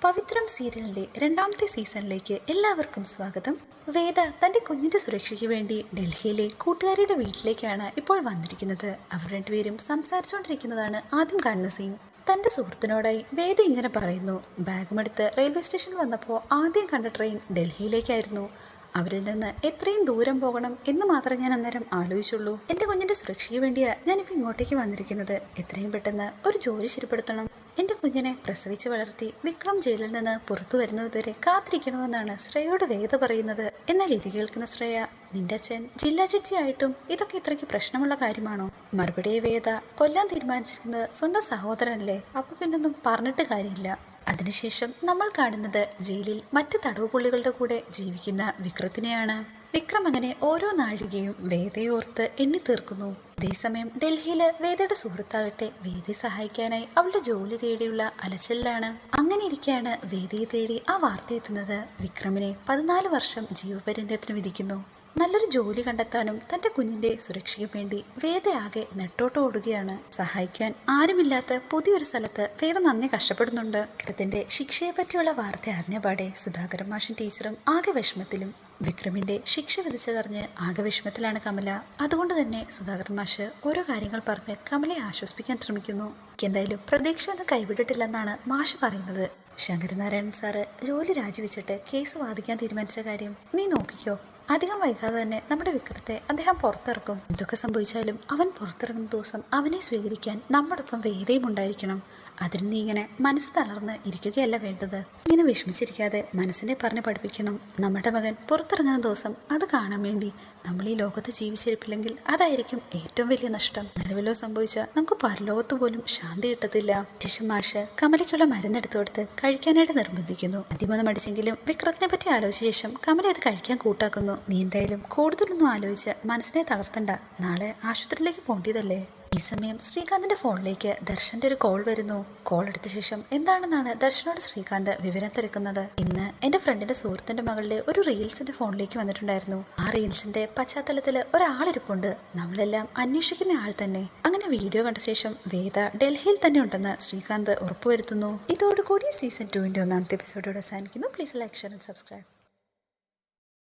പവിത്രം സീരിയലിന്റെ രണ്ടാമത്തെ സീസണിലേക്ക് എല്ലാവർക്കും സ്വാഗതം. വേദ തന്റെ കുഞ്ഞിന്റെ സുരക്ഷയ്ക്ക് വേണ്ടി ഡൽഹിയിലെ കൂട്ടുകാരിയുടെ വീട്ടിലേക്കാണ് ഇപ്പോൾ വന്നിരിക്കുന്നത്. അവർ രണ്ടുപേരും സംസാരിച്ചുകൊണ്ടിരിക്കുന്നതാണ് ആദ്യം കാണുന്ന സീൻ. തന്റെ സുഹൃത്തിനോടായി വേദ ഇങ്ങനെ പറയുന്നു. ബാഗുമെടുത്ത് റെയിൽവേ സ്റ്റേഷനിൽ വന്നപ്പോൾ ആദ്യം കണ്ട ട്രെയിൻ ഡൽഹിയിലേക്കായിരുന്നു. അവരിൽ നിന്ന് എത്രയും ദൂരം പോകണം എന്ന് മാത്രമേ ഞാൻ അന്നേരം ആലോചിച്ചുള്ളൂ. എൻ്റെ കുഞ്ഞിൻ്റെ സുരക്ഷയ്ക്ക് വേണ്ടിയാണ് ഞാനിപ്പോൾ ഇങ്ങോട്ടേക്ക് വന്നിരിക്കുന്നത്. എത്രയും പെട്ടെന്ന് ഒരു ജോലി ശരിപ്പെടുത്തണം. എൻ്റെ കുഞ്ഞിനെ പ്രസവിച്ച് വളർത്തി വിക്രം ജയിലിൽ നിന്ന് പുറത്തു വരുന്നതുവരെ കാത്തിരിക്കണമെന്നാണ് ശ്രേയയോട് വേദ പറയുന്നത്. എന്നാൽ ഇത് കേൾക്കുന്ന ശ്രേയ, നിന്റെ അച്ഛൻ ജില്ലാ ജഡ്ജി ആയിട്ടും ഇതൊക്കെ ഇത്രയ്ക്ക് പ്രശ്നമുള്ള കാര്യമാണോ? മറുപടിയെ വേദ, കൊല്ലാൻ തീരുമാനിച്ചിരിക്കുന്നത് സ്വന്തം സഹോദരനല്ലേ, അപ്പൊ പിന്നൊന്നും പറഞ്ഞിട്ട് കാര്യമില്ല. അതിനുശേഷം നമ്മൾ കാണുന്നത് ജയിലിൽ മറ്റ് തടവുപുള്ളികളുടെ കൂടെ ജീവിക്കുന്ന വിക്രത്തിനെയാണ്. വിക്രം അങ്ങനെ ഓരോ നാഴികയും വേദയെ ഓർത്ത് എണ്ണി തീർക്കുന്നു. അതേസമയം ഡൽഹിയില് വേദയുടെ സുഹൃത്താകട്ടെ വേദയെ സഹായിക്കാനായി അവളുടെ ജോലി തേടിയുള്ള അലച്ചിലാണ്. അങ്ങനെ ഇരിക്കെയാണ് വേദയെ തേടി ആ വാർത്ത എത്തുന്നത്. വിക്രമിനെ 14 വർഷം ജീവപര്യന്തത്തിന് വിധിക്കുന്നു. നല്ലൊരു ജോലി കണ്ടെത്താനും തന്റെ കുഞ്ഞിന്റെ സുരക്ഷയ്ക്ക് വേണ്ടി വേദ ആകെ നെട്ടോട്ടോടുകയാണ്. സഹായിക്കാൻ ആരുമില്ലാത്ത പുതിയൊരു സ്ഥലത്ത് വേദ നന്ദി കഷ്ടപ്പെടുന്നുണ്ട്. വിക്രത്തിന്റെ ശിക്ഷയെ പറ്റിയുള്ള വാർത്ത അറിഞ്ഞപാടെ സുധാകരൻ മാഷും ടീച്ചറും ആകെ വിഷമത്തിലും. വിക്രമിന്റെ ശിക്ഷ വിധിച്ചതറിഞ്ഞ് ആകെ വിഷമത്തിലാണ് കമല. അതുകൊണ്ട് തന്നെ സുധാകരൻ മാഷ് ഓരോ കാര്യങ്ങൾ പറഞ്ഞ് കമലയെ ആശ്വസിപ്പിക്കാൻ ശ്രമിക്കുന്നു. എന്തായാലും പ്രതീക്ഷയൊന്നും കൈവിട്ടിട്ടില്ലെന്നാണ് മാഷ് പറയുന്നത്. ശങ്കരനാരായണൻ സാറ് ജോലി രാജിവെച്ചിട്ട് കേസ് വാദിക്കാൻ തീരുമാനിച്ച കാര്യം നീ നോക്കിക്കോ. അധികം വൈകാതെ തന്നെ നമ്മുടെ വിക്രത്തെ അദ്ദേഹം പുറത്തിറക്കും. എന്തൊക്കെ സംഭവിച്ചാലും അവൻ പുറത്തിറങ്ങുന്ന ദിവസം അവനെ സ്വീകരിക്കാൻ നമ്മോടൊപ്പം വേദയും ഉണ്ടായിരിക്കണം. അതിന് നീ ഇങ്ങനെ മനസ്സ് തളർന്ന് ഇരിക്കുകയല്ല വേണ്ടത്. ഇങ്ങനെ വിഷമിച്ചിരിക്കാതെ മനസ്സിനെ പറഞ്ഞ് പഠിപ്പിക്കണം. നമ്മുടെ മകൻ പുറത്തിറങ്ങുന്ന ദിവസം അത് കാണാൻ വേണ്ടി നമ്മൾ ഈ ലോകത്ത് ജീവിച്ചിരിപ്പില്ലെങ്കിൽ അതായിരിക്കും ഏറ്റവും വലിയ നഷ്ടം. നിലവിലോ സംഭവിച്ചാൽ നമുക്ക് പരലോകത്ത് പോലും ശാന്തി കിട്ടത്തില്ല. ശേഷം മാഷ് കമലയ്ക്കുള്ള മരുന്നെടുത്തു കൊടുത്ത് കഴിക്കാനായിട്ട് നിർബന്ധിക്കുന്നു. ആദ്യമൊന്നും അടിച്ചെങ്കിലും വിക്രത്തിനെ പറ്റി ആലോചിച്ച ശേഷം കമല അത് കഴിക്കാൻ കൂട്ടാക്കുന്നു. നീ എന്തായാലും കൂടുതലൊന്നും ആലോചിച്ച് മനസ്സിനെ തളർത്തണ്ട. നാളെ ആശുപത്രിയിലേക്ക് പോകേണ്ടതല്ലേ. ഈ സമയം ശ്രീകാന്തിന്റെ ഫോണിലേക്ക് ദർശന്റെ ഒരു കോൾ വരുന്നു. കോൾ എടുത്ത ശേഷം എന്താണെന്നാണ് ദർശനോട് ശ്രീകാന്ത് വിവരം തിരക്കുന്നത്. ഇന്ന് എന്റെ ഫ്രണ്ടിന്റെ സുഹൃത്തിന്റെ മകളുടെ ഒരു റീൽസിന്റെ ഫോണിലേക്ക് വന്നിട്ടുണ്ടായിരുന്നു. ആ റീൽസിന്റെ പശ്ചാത്തലത്തിൽ ഒരാളിരിപ്പുണ്ട്. നമ്മളെല്ലാം അന്വേഷിക്കുന്ന ആൾ തന്നെ. അങ്ങനെ വീഡിയോ കണ്ട ശേഷം വേദ ഡൽഹിയിൽ തന്നെ ഉണ്ടെന്ന് ശ്രീകാന്ത് ഉറപ്പുവരുത്തുന്നു. ഇതോടുകൂടി സീസൺ 2 1 എപ്പിസോഡോട് അവസാനിക്കുന്നു. Please like, share and subscribe.